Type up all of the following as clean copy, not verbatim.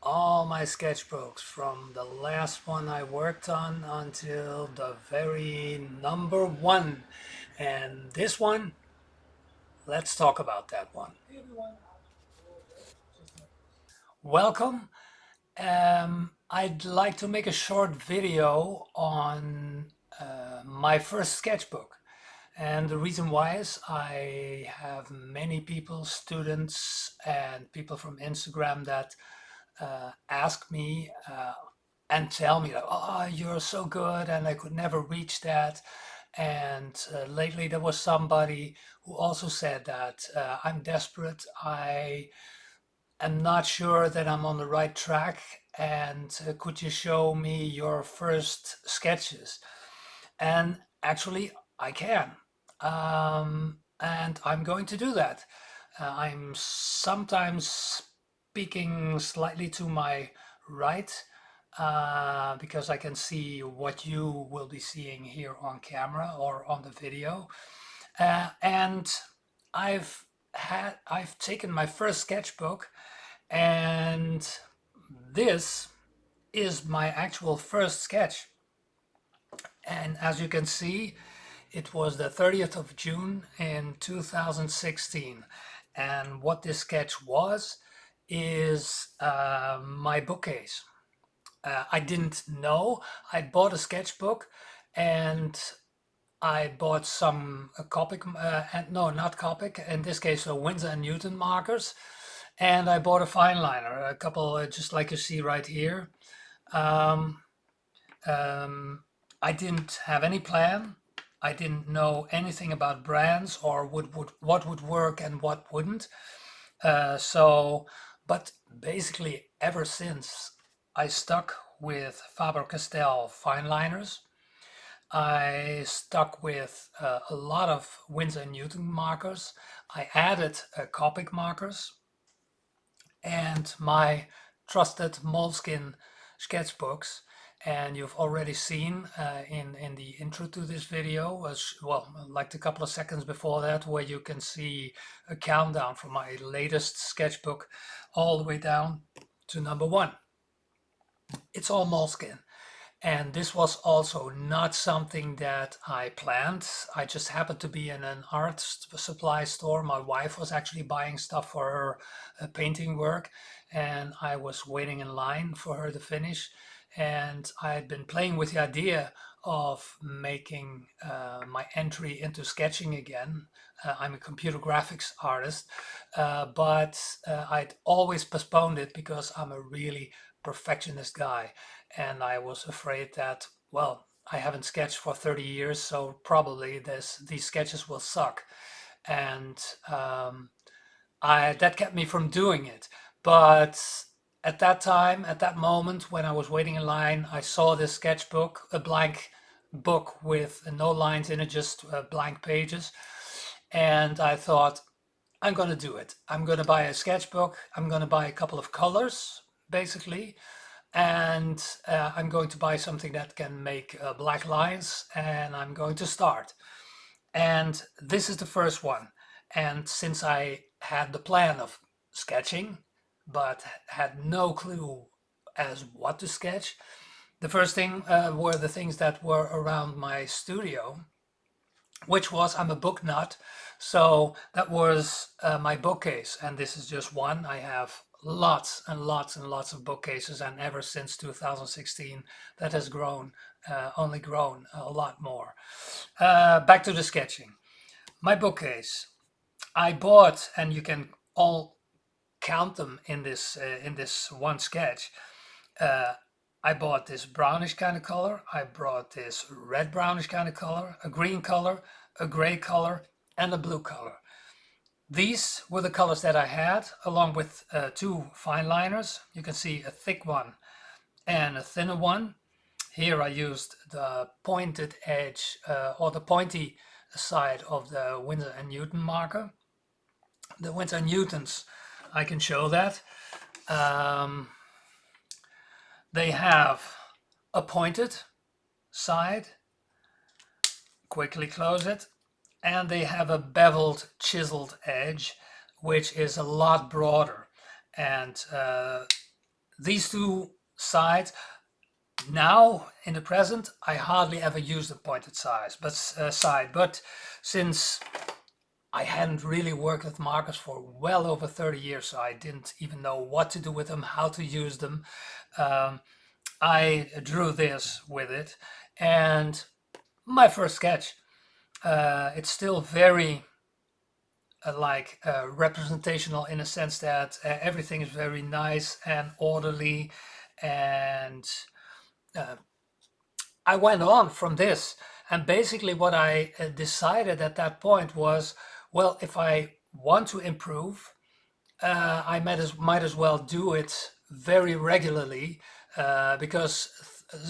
all my sketchbooks from the last one I worked on until the very number one. And this one, let's talk about that one. Welcome. I'd like to make a short video on my first sketchbook. And the reason why is I have many people, students and people from Instagram that ask me and tell me like, oh, you're so good and I could never reach that. And lately there was somebody who also said that I'm desperate. I am not sure that I'm on the right track. And could you show me your first sketches? And actually, I can. And I'm going to do that. I'm sometimes speaking slightly to my right because I can see what you will be seeing here on camera or on the video. And I've taken my first sketchbook, and this is my actual first sketch. And as you can see, it was the 30th of June in 2016. And what this sketch was is my bookcase. I didn't know. I bought a sketchbook and I bought some Copic, and no, not Copic, in this case, Winsor and Newton markers. And I bought a fine liner, a couple, just like you see right here. Um, um, I didn't have any plan. I didn't know anything about brands or what would work and what wouldn't. But basically, ever since I stuck with Faber-Castell fine liners, I stuck with a lot of Winsor and Newton markers. I added Copic markers and my trusted Moleskine sketchbooks. And you've already seen in the intro to this video, was well, like a couple of seconds before that, where you can see a countdown from my latest sketchbook all the way down to number one. It's all Moleskine. And this was also not something that I planned. I just happened to be in an art supply store. My wife was actually buying stuff for her painting work, and I was waiting in line for her to finish. And I had been playing with the idea of making my entry into sketching again. I'm a computer graphics artist, but I'd always postponed it because I'm a really perfectionist guy. And I was afraid that, well, I haven't sketched for 30 years, so probably these sketches will suck. And that kept me from doing it. But at that time, at that moment, when I was waiting in line, I saw this sketchbook, a blank book with no lines in it, just blank pages. And I thought, I'm going to do it. I'm going to buy a sketchbook. I'm going to buy a couple of colors, basically. And I'm going to buy something that can make black lines, and I'm going to start. And this is the first one. And since I had the plan of sketching, but had no clue as what to sketch, the first thing were the things that were around my studio, which was, I'm a book nut. So that was my bookcase. And this is just one. I have lots and lots and lots of bookcases. And ever since 2016, that has grown, only grown a lot more. Back to the sketching. My bookcase. I bought, and you can all count them in this one sketch. I bought this brownish kind of color. I brought this red brownish kind of color, a green color, a gray color, and a blue color. These were the colors that I had, along with two fine liners. You can see a thick one and a thinner one. Here I used the pointed edge or the pointy side of the Winsor and Newton marker. The Winsor and Newtons, I can show that. They have a pointed side, quickly close it, and they have a beveled, chiseled edge, which is a lot broader. And these two sides, now in the present, I hardly ever use the pointed side, but since I hadn't really worked with markers for well over 30 years, so I didn't even know what to do with them, how to use them. Um, I drew this with it, and my first sketch, it's still very representational in a sense that everything is very nice and orderly, and I went on from this. And basically what I decided at that point was, well, if I want to improve, I might as well do it very regularly, because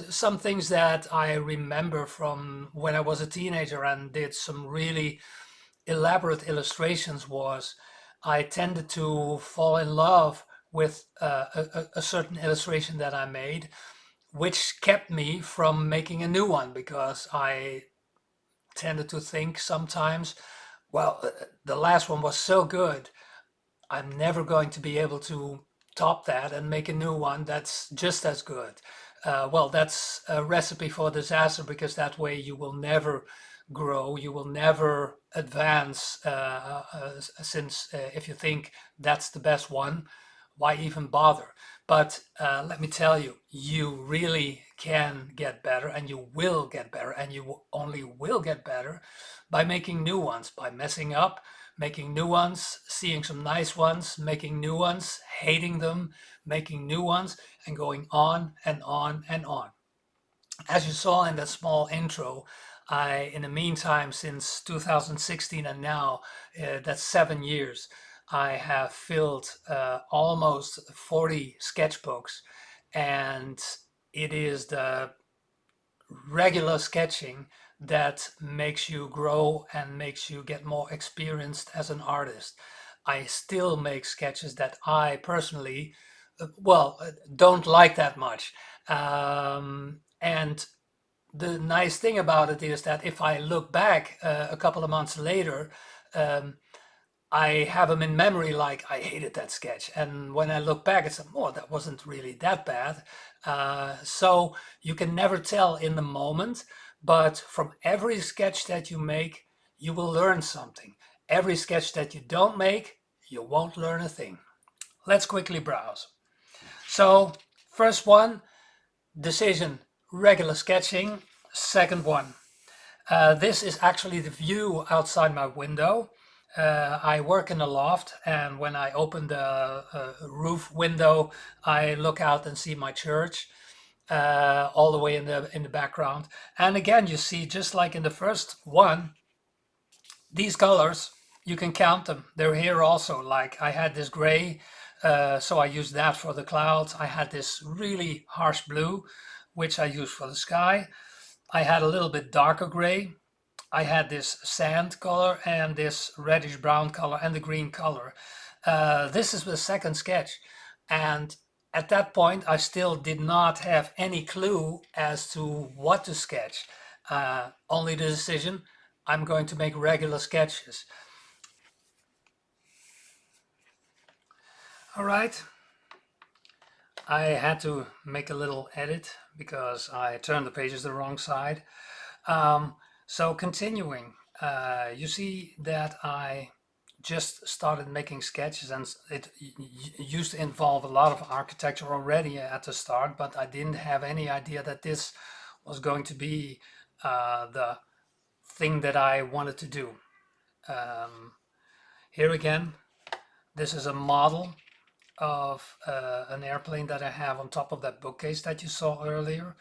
some things that I remember from when I was a teenager and did some really elaborate illustrations was I tended to fall in love with a certain illustration that I made, which kept me from making a new one because I tended to think sometimes, well, the last one was so good, I'm never going to be able to top that and make a new one that's just as good. Well, that's a recipe for disaster because that way you will never grow, you will never advance. Since if you think that's the best one, why even bother? But let me tell you, you really can get better and you will get better, and you only will get better by making new ones, by messing up, making new ones, seeing some nice ones, making new ones, hating them, making new ones, and going on and on and on. As you saw in that small intro, in the meantime, since 2016 and now, that's 7 years, I have filled almost 40 sketchbooks, and it is the regular sketching that makes you grow and makes you get more experienced as an artist. I still make sketches that I personally, don't like that much. And the nice thing about it is that if I look back a couple of months later, um, I have them in memory like I hated that sketch. And when I look back, it's, oh, that wasn't really that bad. So you can never tell in the moment, but from every sketch that you make, you will learn something. Every sketch that you don't make, you won't learn a thing. Let's quickly browse. So, first one, decision, regular sketching. Second one, this is actually the view outside my window. I work in a loft, and when I open the roof window, I look out and see my church all the way in the background. And again, you see, just like in the first one, these colors, you can count them. They're here also. Like I had this gray, so I used that for the clouds. I had this really harsh blue, which I used for the sky. I had a little bit darker gray. I had this sand color and this reddish brown color and the green color. This is the second sketch. And at that point, I still did not have any clue as to what to sketch. Only the decision, I'm going to make regular sketches. All right. I had to make a little edit because I turned the pages the wrong side. So continuing, you see that I just started making sketches, and it used to involve a lot of architecture already at the start, but I didn't have any idea that this was going to be the thing that I wanted to do. Here again, this is a model of an airplane that I have on top of that bookcase that you saw earlier.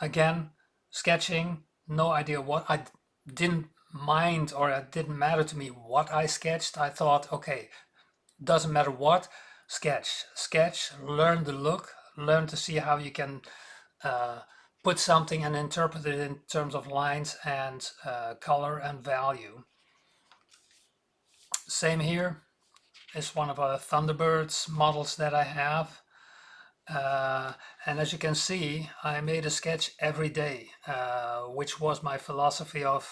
Again, sketching, no idea what, I didn't mind, or it didn't matter to me what I sketched. I thought, okay, doesn't matter what, sketch, learn the look, learn to see how you can put something and interpret it in terms of lines and color and value. Same here. Is one of the Thunderbirds models that I have. And as you can see, I made a sketch every day, which was my philosophy of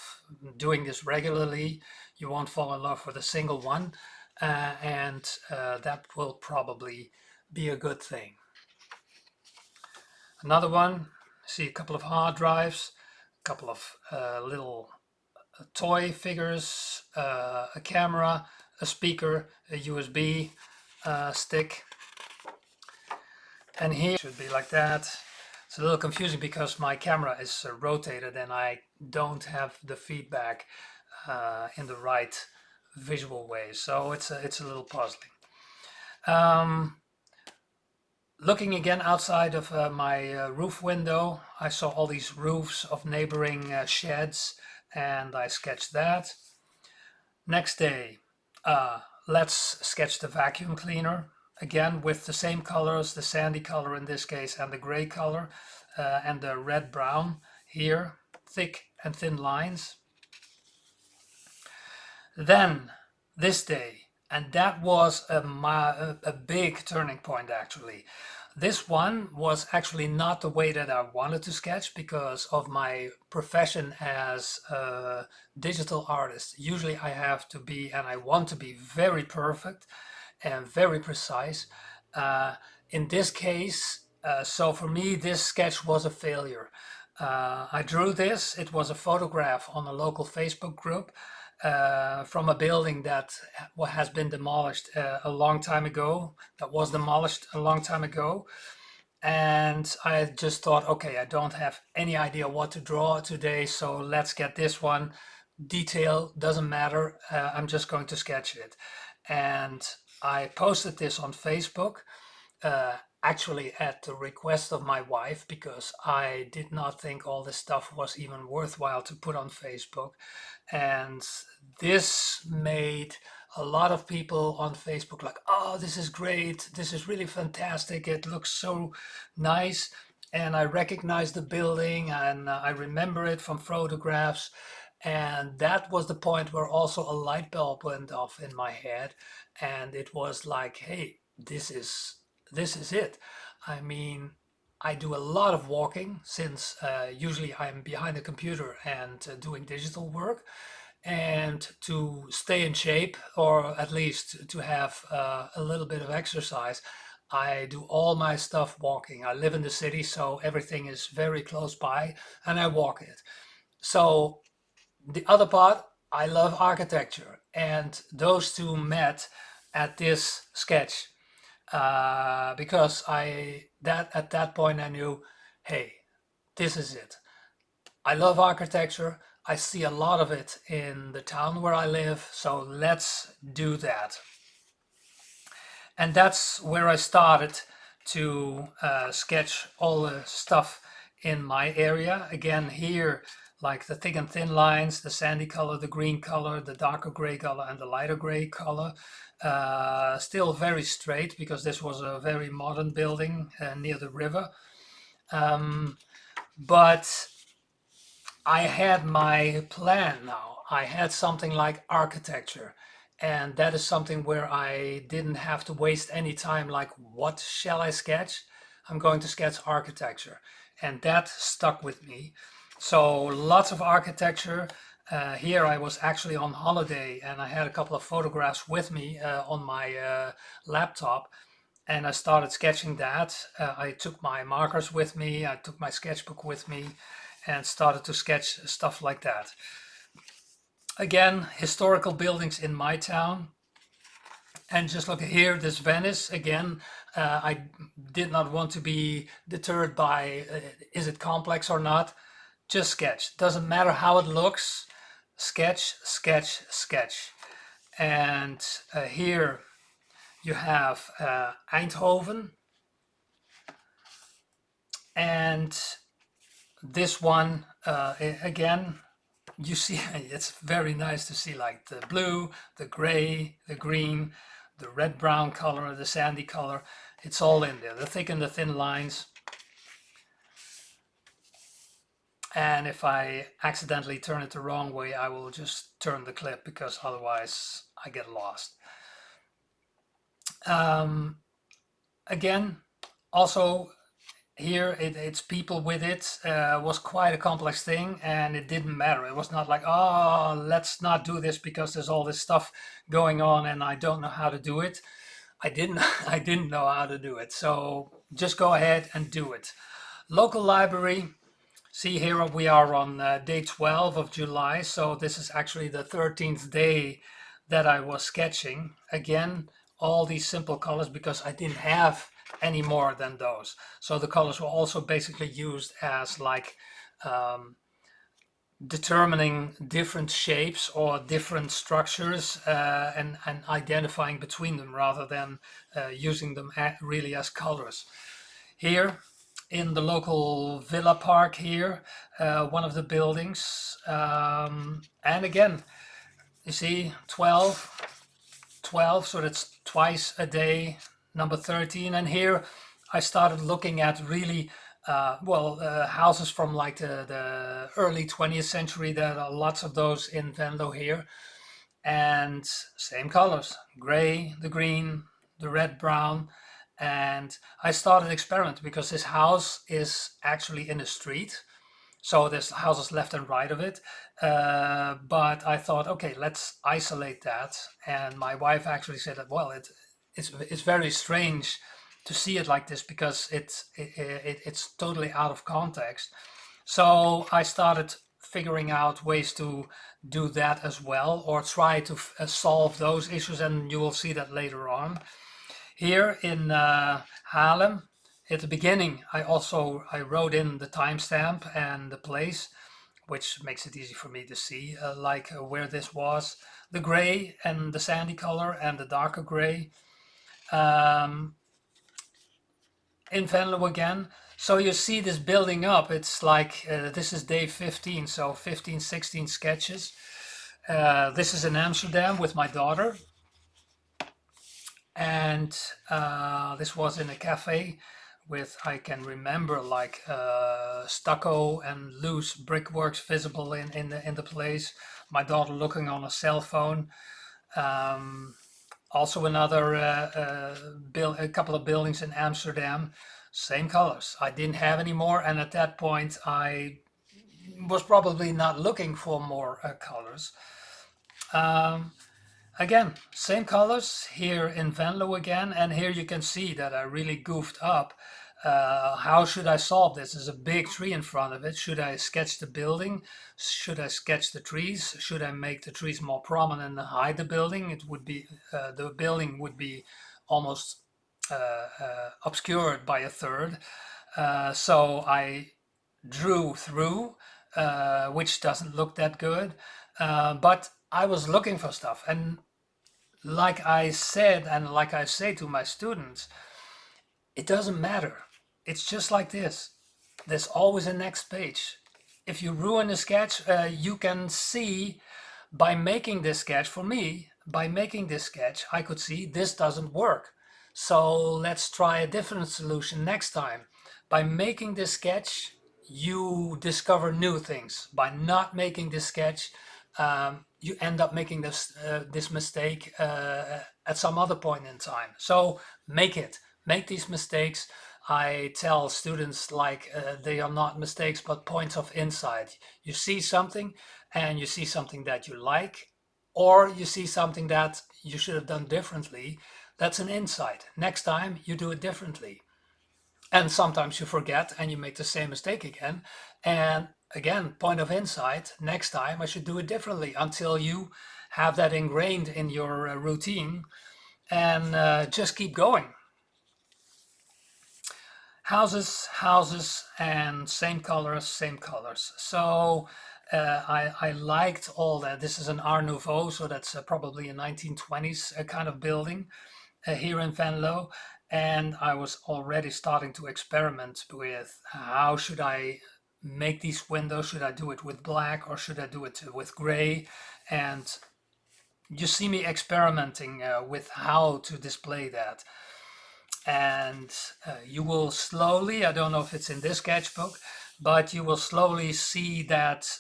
doing this regularly. You won't fall in love with a single one, and that will probably be a good thing. Another one, see a couple of hard drives, a couple of little toy figures, a camera, a speaker, a USB stick, and here it should be like that. It's a little confusing because my camera is rotated and I don't have the feedback in the right visual way, so it's a little puzzling. Looking again outside of my roof window, I saw all these roofs of neighboring sheds, and I sketched that. Next day, let's sketch the vacuum cleaner, again with the same colors, the sandy color in this case, and the gray color, and the red-brown here, thick and thin lines. Then, this day, and that was a big turning point actually. This one was actually not the way that I wanted to sketch because of my profession as a digital artist. Usually I have to be, and I want to be, very perfect and very precise. In this case, so for me, this sketch was a failure. I drew this, it was a photograph on a local Facebook group from a building that has been demolished a long time ago, that was demolished a long time ago. And I just thought, okay, I don't have any idea what to draw today, so let's get this one. Detail doesn't matter, I'm just going to sketch it. And I posted this on Facebook, actually at the request of my wife, because I did not think all this stuff was even worthwhile to put on Facebook. And this made a lot of people on Facebook like, oh, this is great, this is really fantastic, it looks so nice. And I recognize the building and I remember it from photographs. And that was the point where also a light bulb went off in my head. And it was like, hey, this is it. I mean, I do a lot of walking since usually I'm behind the computer and doing digital work. And to stay in shape, or at least to have a little bit of exercise, I do all my stuff walking. I live in the city, so everything is very close by, and I walk it. So the other part, I love architecture, and those two met at this sketch because at that point I knew, hey, this is it. I love architecture. I see a lot of it in the town where I live, so let's do that. And that's where I started to sketch all the stuff in my area. Again, here, like the thick and thin lines, the sandy color, the green color, the darker gray color, and the lighter gray color. Still very straight because this was a very modern building near the river. But I had my plan now. I had something like architecture. And that is something where I didn't have to waste any time like, what shall I sketch? I'm going to sketch architecture. And that stuck with me. So lots of architecture. Here I was actually on holiday and I had a couple of photographs with me on my laptop. And I started sketching that. I took my markers with me, I took my sketchbook with me, and started to sketch stuff like that. Again, historical buildings in my town. And just look here, this Venice again. I did not want to be deterred by is it complex or not. Just sketch. Doesn't matter how it looks. Sketch, sketch, sketch. And here you have Eindhoven. And this one, again, you see, it's very nice to see like the blue, the gray, the green, the red-brown color, the sandy color. It's all in there, the thick and the thin lines. And if I accidentally turn it the wrong way, I will just turn the clip because otherwise I get lost. Again, also here it's people with it. Was quite a complex thing and it didn't matter. It was not like, oh, let's not do this because there's all this stuff going on and I don't know how to do it. I didn't I didn't know how to do it. So just go ahead and do it. Local library. See, here we are on day 12 of July. So this is actually the 13th day that I was sketching. Again, all these simple colors because I didn't have any more than those. So the colors were also basically used as like um, determining different shapes or different structures and identifying between them rather than using them really as colors. Here in the local villa park here, one of the buildings, and again, you see 12, so that's twice a day, number 13. And here I started looking at really, houses from like the early 20th century. There are lots of those in Venlo here. And same colors, gray, the green, the red, brown. And I started experiment because this house is actually in a street. So there's houses left and right of it. But I thought, okay, let's isolate that. And my wife actually said that, well, it's very strange to see it like this because it's totally out of context. So I started figuring out ways to do that as well, or try to solve those issues, and you will see that later on. Here in Haarlem, at the beginning, I wrote in the timestamp and the place, which makes it easy for me to see, where this was, the gray and the sandy color and the darker gray. Um, in Venlo again. So you see this building up. It's like this is day 15, so 15, 16 sketches. This is in Amsterdam with my daughter, and this was in a cafe with, I can remember, like stucco and loose brickworks visible in the place. My daughter looking on a cell phone. Um, Also another a couple of buildings in Amsterdam, same colors. I didn't have any more, and at that point I was probably not looking for more colors. Um, Again, same colors here in Venlo again, and here you can see that I really goofed up. How should I solve this? There's a big tree in front of it. Should I sketch the building? Should I sketch the trees? Should I make the trees more prominent and hide the building? The building would be almost obscured by a third. So I drew through, which doesn't look that good. But I was looking for stuff, and like I said, and like I say to my students, it doesn't matter. It's just like this. There's always a next page. If you ruin a sketch, you can see by making this sketch, for me, by making this sketch, I could see this doesn't work. So let's try a different solution next time. By making this sketch, you discover new things. By not making this sketch, you end up making this mistake at some other point in time. So make these mistakes. I tell students like they are not mistakes but points of insight. You see something and you see something that you like, or you see something that you should have done differently. That's an insight. Next time you do it differently. And sometimes you forget and you make the same mistake again. And again, point of insight, next time I should do it differently until you have that ingrained in your routine, and just keep going. Houses, and same colors, same colors. So I liked all that. This is an Art Nouveau, so that's probably a 1920s kind of building here in Venlo. And I was already starting to experiment with how should I make these windows. Should I do it with black or should I do it with gray? And you see me experimenting with how to display that. And you will slowly, I don't know if it's in this sketchbook, but you will slowly see that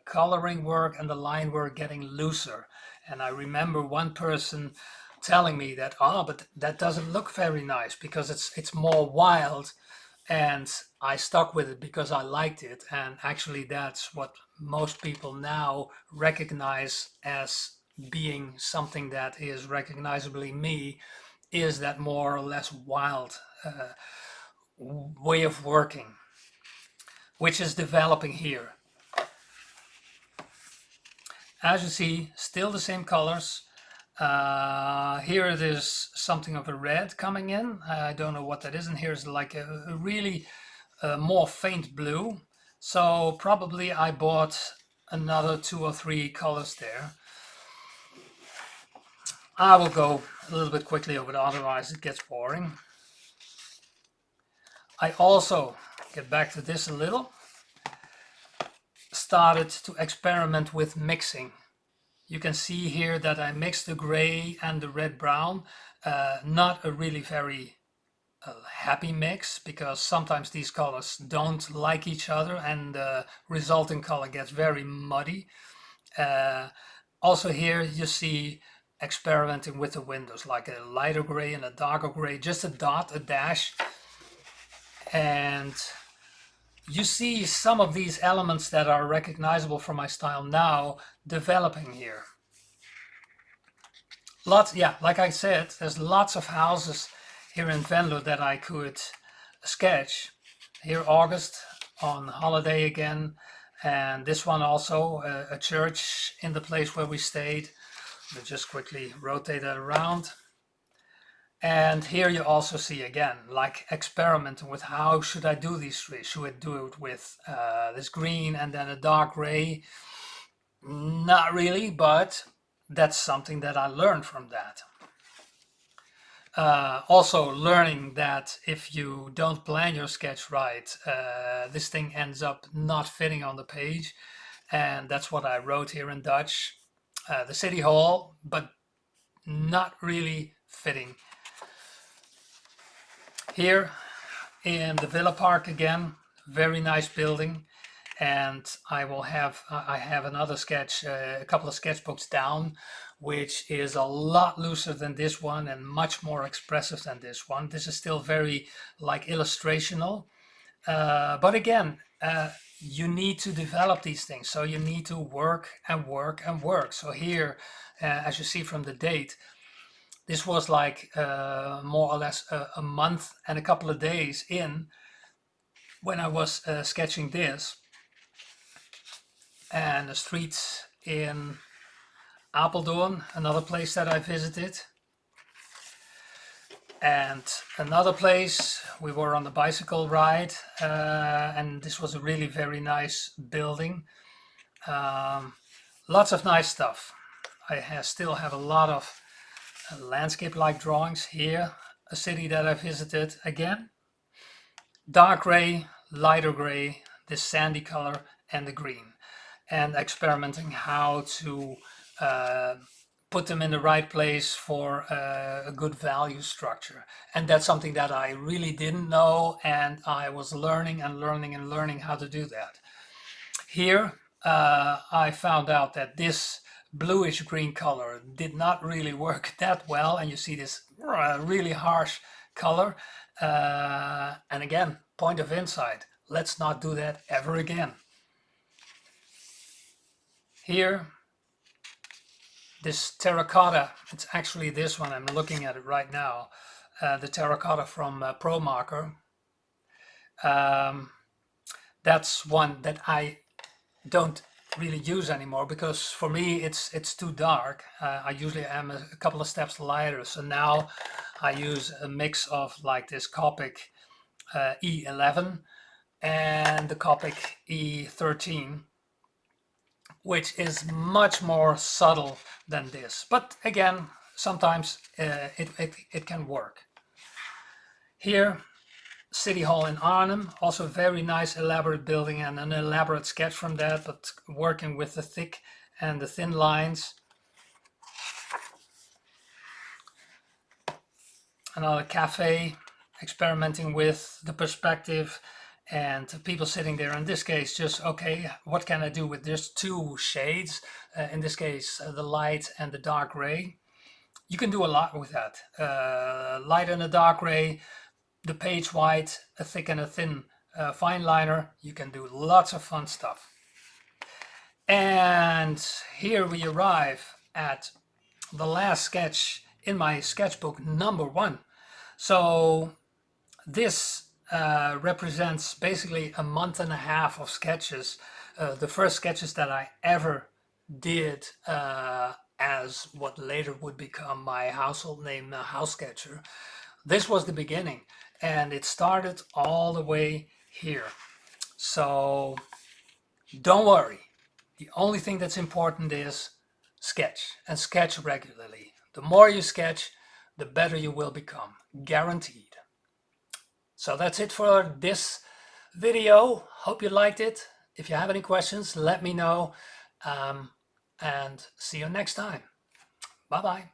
coloring work and the line work getting looser. And I remember one person telling me that, but that doesn't look very nice because it's more wild. And I stuck with it because I liked it. And actually, that's what most people now recognize as being something that is recognizably me. is that more or less wild way of working, which is developing here. As you see, still the same colors. Here it is something of a red coming in. I don't know what that is. And here's like a really more faint blue. So probably I bought another 2 or 3 colors there. I will go a little bit quickly over it, otherwise it gets boring. I also, get back to this a little, started to experiment with mixing. You can see here that I mixed the gray and the red brown. Not a really very happy mix, because sometimes these colors don't like each other and the resulting color gets very muddy. Also here you see experimenting with the windows, like a lighter gray and a darker gray, just a dot, a dash. And you see some of these elements that are recognizable from my style now developing here. Lots, yeah, like I said, there's lots of houses here in Venlo that I could sketch. Here August on holiday again, and this one also a church in the place where we stayed. We'll just quickly rotate that around. And here you also see again, like experimenting with how should I do these trees? Should I do it with this green and then a dark gray? Not really, but that's something that I learned from that. Also learning that if you don't plan your sketch right, this thing ends up not fitting on the page. And that's what I wrote here in Dutch. The city hall, but not really fitting. Here in the Villa Park again, very nice building. And I have another sketch, a couple of sketchbooks down, which is a lot looser than this one and much more expressive than this one. This is still very like illustrational, but again, you need to develop these things, so you need to work and work and work. So here, as you see from the date, this was like more or less a month and a couple of days in when I was sketching this. And the streets in Apeldoorn, another place that I visited. And another place, we were on the bicycle ride, and this was a really very nice building. Lots of nice stuff. I still have a lot of landscape-like drawings here. A city that I visited again. Dark gray, lighter gray, this sandy color, and the green. And experimenting how to put them in the right place for a good value structure. And that's something that I really didn't know, and I was learning and learning and learning how to do that. Here I found out that this bluish green color did not really work that well, and you see this really harsh color. And again, point of insight, let's not do that ever again. Here, this terracotta, it's actually this one, I'm looking at it right now, the terracotta from Pro Marker. That's one that I don't really use anymore, because for me it's too dark. I usually am a couple of steps lighter, so now I use a mix of like this Copic E11 and the Copic E13, which is much more subtle than this. But again, sometimes it can work. Here, City Hall in Arnhem, also very nice elaborate building and an elaborate sketch from that, but working with the thick and the thin lines. Another cafe, experimenting with the perspective and people sitting there. In this case, just, okay, what can I do with just 2 shades? In this case, the light and the dark gray. You can do a lot with that. Light and a dark gray, the page white, a thick and a thin fine liner. You can do lots of fun stuff. And here we arrive at the last sketch in my sketchbook #1. So this represents basically a month and a half of sketches. The first sketches that I ever did as what later would become my household name, House Sketcher. This was the beginning, and it started all the way here. So don't worry. The only thing that's important is sketch, and sketch regularly. The more you sketch, the better you will become, guaranteed. So that's it for this video. Hope you liked it. If you have any questions, let me know. And see you next time. Bye-bye.